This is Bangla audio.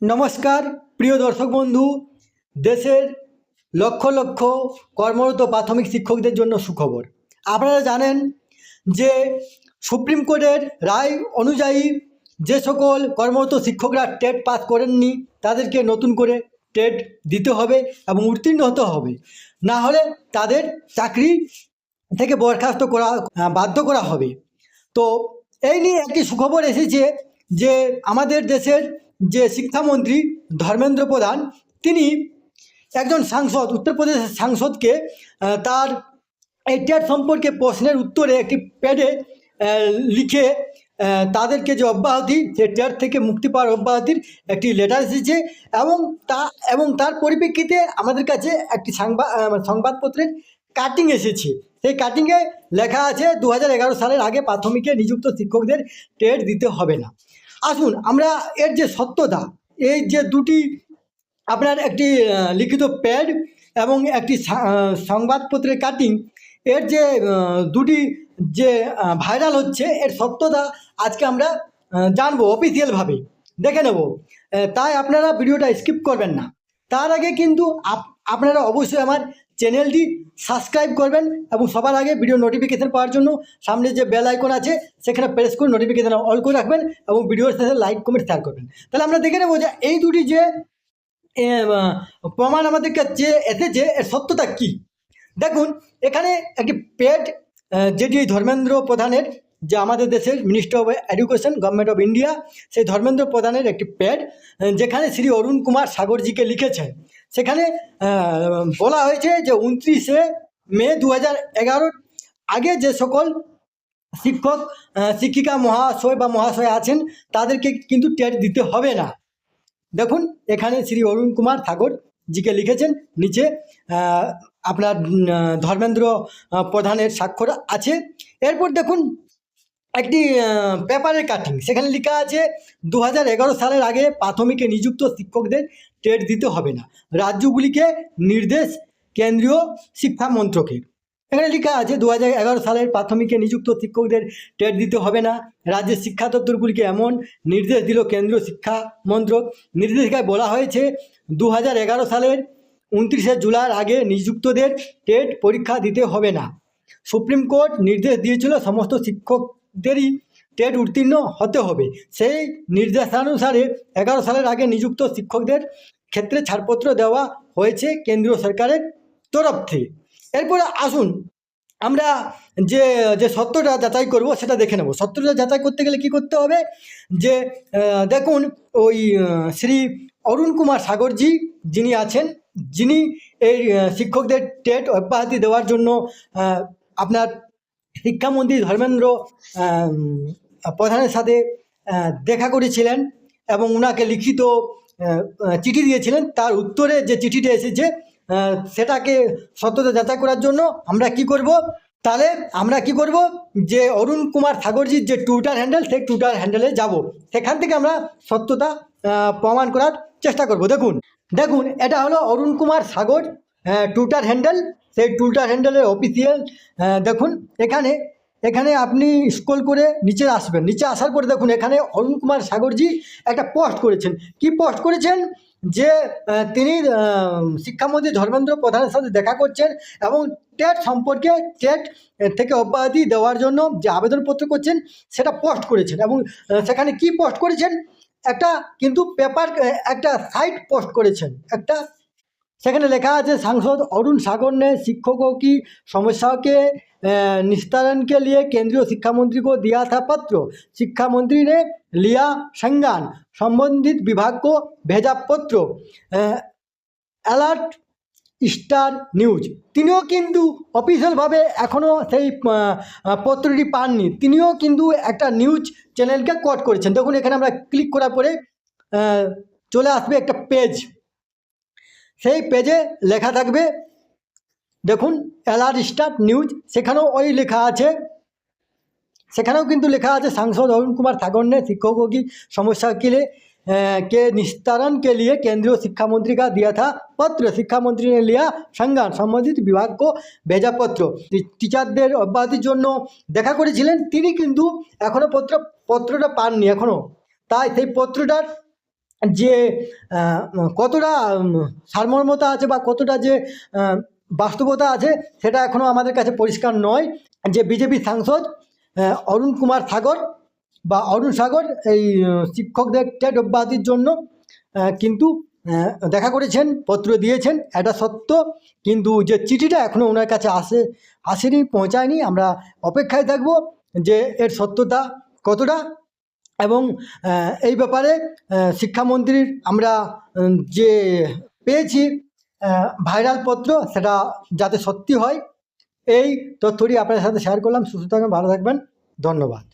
নমস্কার প্রিয় দর্শক বন্ধু। দেশের লক্ষ লক্ষ কর্মরত প্রাথমিক শিক্ষকদের জন্য সুখবর। আপনারা জানেন যে সুপ্রিম কোর্টের রায় অনুযায়ী যে সকল কর্মরত শিক্ষকরা টেট পাস করেননি তাদেরকে নতুন করে টেট দিতে হবে এবং উত্তীর্ণ হতে হবে, না হলে তাদের চাকরি থেকে বরখাস্ত করা বাধ্য করা হবে। তো এই নিয়ে একটি সুখবর এসেছে যে আমাদের দেশের যে শিক্ষামন্ত্রী ধর্মেন্দ্র প্রধান, তিনি একজন সাংসদ, উত্তরপ্রদেশের সাংসদকে তার এই টেট সম্পর্কে প্রশ্নের উত্তরে একটি প্যাডে লিখে তাদেরকে যে অব্যাহতি, সে টেট থেকে মুক্তি পাওয়ার অব্যাহতির একটি লেটার এসেছে এবং তার পরিপ্রেক্ষিতে আমাদের কাছে একটি সংবাদপত্রের কাটিং এসেছে। সেই কাটিংয়ে লেখা আছে 2011 সালের আগে প্রাথমিকে নিযুক্ত শিক্ষকদের টেট দিতে হবে না। আসুন আমরা এর যে সত্যতা, এই যে দুটি আপনার একটি লিখিত প্যাড এবং একটি সংবাদপত্রের কাটিং, এর যে দুটি যে ভাইরাল হচ্ছে, এর সত্যতা আজকে আমরা জানবো, অফিসিয়ালভাবে দেখে নেব। তাই আপনারা ভিডিওটা স্কিপ করবেন না। তার আগে কিন্তু আপনারা অবশ্যই আমার চ্যানেলটি সাবস্ক্রাইব করবেন এবং সবার আগে ভিডিও নোটিফিকেশান পাওয়ার জন্য সামনে যে বেল আইকন আছে সেখানে প্রেস করে নোটিফিকেশান অল করে রাখবেন এবং ভিডিওর সাথে লাইক কমেন্ট শেয়ার করবেন। তাহলে আমরা দেখে নেব যে এই দুটি যে প্রমাণ আমাদের কাছে এসেছে, এর সত্যতা কী। দেখুন, এখানে একটি পেড, যেটি ধর্মেন্দ্র প্রধানের, যে আমাদের দেশের minister of education government of India, সেই ধর্মেন্দ্র প্রধানের একটি প্যাড, যেখানে শ্রী অরুণ কুমার সাগরজিকে লিখেছেন। সেখানে বলা হয়েছে যে 29শে মে 2011 আগে যে সকল শিক্ষক শিক্ষিকা মহাশয় বা মহাশয় আছেন তাদেরকে কিন্তু টেট দিতে হবে না। দেখুন, এখানে শ্রী অরুণ কুমার সাগরজিকে লিখেছেন, নিচে আপনার ধর্মেন্দ্র প্রধানের স্বাক্ষর আছে। এরপর দেখুন একটি পেপারের কাটিং, সেখানে লেখা আছে 2011 সালের আগে প্রাথমিকে নিযুক্ত শিক্ষকদের টেট দিতে হবে না, রাজ্যগুলিকে নির্দেশ কেন্দ্রীয় শিক্ষা মন্ত্রকের। এখানে লেখা আছে 2011 সালের প্রাথমিকে নিযুক্ত শিক্ষকদের টেট দিতে হবে না, রাজ্যের শিক্ষা দপ্তরগুলিকে এমন নির্দেশ দিল কেন্দ্রীয় শিক্ষা মন্ত্রক। নির্দেশিকায় বলা হয়েছে 2011 সালের 29শে জুলাইয়ের আগে নিযুক্তদের টেট পরীক্ষা দিতে হবে না। সুপ্রিম কোর্ট নির্দেশ দিয়েছিল সমস্ত শিক্ষকদেরই টেট উত্তীর্ণ হতে হবে। সেই নির্দেশানুসারে 11 সালের আগে নিযুক্ত শিক্ষকদের ক্ষেত্রে ছাড়পত্র দেওয়া হয়েছে কেন্দ্রীয় সরকারের তরফ থেকে। এরপরে আসুন আমরা যে যে সত্যটা যাচাই করব সেটা দেখে নেব। সত্যটা যাচাই করতে গেলে কি করতে হবে, যে দেখুন ওই শ্রী অরুণ কুমার সাগরজি যিনি আছেন, যিনি এই শিক্ষকদের টেট অব্যাহতি দেওয়ার জন্য আপনার শিক্ষামন্ত্রী ধর্মেন্দ্র প্রধানের সাথে দেখা করেছিলেন এবং ওনাকে লিখিত চিঠি দিয়েছিলেন, তার উত্তরে যে চিঠিটা এসেছে সেটাকে সত্যতা যাচাই করার জন্য আমরা কি করব, তাহলে আমরা কি করব, যে অরুণ কুমার সাগরজির যে টুইটার হ্যান্ডেল, সেই টুইটার হ্যান্ডেলে যাব, সেখান থেকে আমরা সত্যতা প্রমাণ করার চেষ্টা করব। দেখুন এটা হলো অরুণ কুমার সাগর টুইটার হ্যান্ডেল। সেই টুইটার হ্যান্ডেলের অফিসিয়াল দেখুন, এখানে আপনি স্ক্রল করে নিচে আসবেন। নিচে আসার পরে দেখুন এখানে অরুণ কুমার সাগরজি একটা পোস্ট করেছেন। কি পোস্ট করেছেন, যে তিনি শিক্ষামন্ত্রী ধর্মেন্দ্র প্রধানের সাথে দেখা করছেন এবং টেট সম্পর্কে, টেট থেকে অব্যাহতি দেওয়ার জন্য যে আবেদনপত্র করছেন সেটা পোস্ট করেছেন। এবং সেখানে কি পোস্ট করেছেন, একটা কিন্তু পেপার, একটা সাইট পোস্ট করেছেন একটা। सेখানে লেখা আছে सांसद अरुण सागर ने शिक्षकों की समस्या के निस्तारण के लिए केंद्रीय शिक्षा मंत्री को दिया था पत्र। शिक्षा मंत्री ने लिया संज्ञान, संबंधित विभाग को भेजा पत्र। Alert star news. তিনিও কিন্তু অফিসিয়ালভাবে এখনও সেই পত্রটি পাননি, তিনিও কিন্তু একটা নিউজ চ্যানেলকে কোট করেছেন। দেখুন এখানে আমরা ক্লিক করার পরে চলে আসবে একটা পেজ, সেই পেজে লেখা থাকবে দেখুন অ্যালার্ট স্টার নিউজ। সেখানেও ওই লেখা আছে, সেখানেও কিন্তু লেখা আছে सांसद अरुण कुमार सागर ने शिक्षकों की समस्या के लिए के निस्तारण के लिए केंद्रीय शिक्षा मंत्री का दिया था पत्र। शिक्षा मंत्री ने लिया संज्ञान, संबंधित विभाग को भेजा पत्र। টিচারদের অব্যাহতির জন্য দেখা করেছিলেন, তিনি কিন্তু এখনও পত্রটা পাননি এখনও। তাই সেই পত্রটার যে কতটা সারমর্মতা আছে বা কতটা যে বাস্তবতা আছে সেটা এখনও আমাদের কাছে পরিষ্কার নয়। যে বিজেপি সাংসদ অরুণ কুমার সাগর বা অরুণ সাগর এই শিক্ষকদের টেট অব্যাহতির জন্য কিন্তু দেখা করেছেন, পত্র দিয়েছেন, এটা সত্য। কিন্তু যে চিঠিটা এখনও ওনার কাছে আসেনি, পৌঁছায়নি। আমরা অপেক্ষায় থাকব যে এর সত্যতা কতটা। এবং এই ব্যাপারে শিক্ষামন্ত্রীর আমরা যে পেয়েছি ভাইরাল পত্র, সেটা যাতে সত্যি হয়, এই তথ্যটি আপনাদের সাথে শেয়ার করলাম। সুস্থ থাকবেন, ভালো থাকবেন, ধন্যবাদ।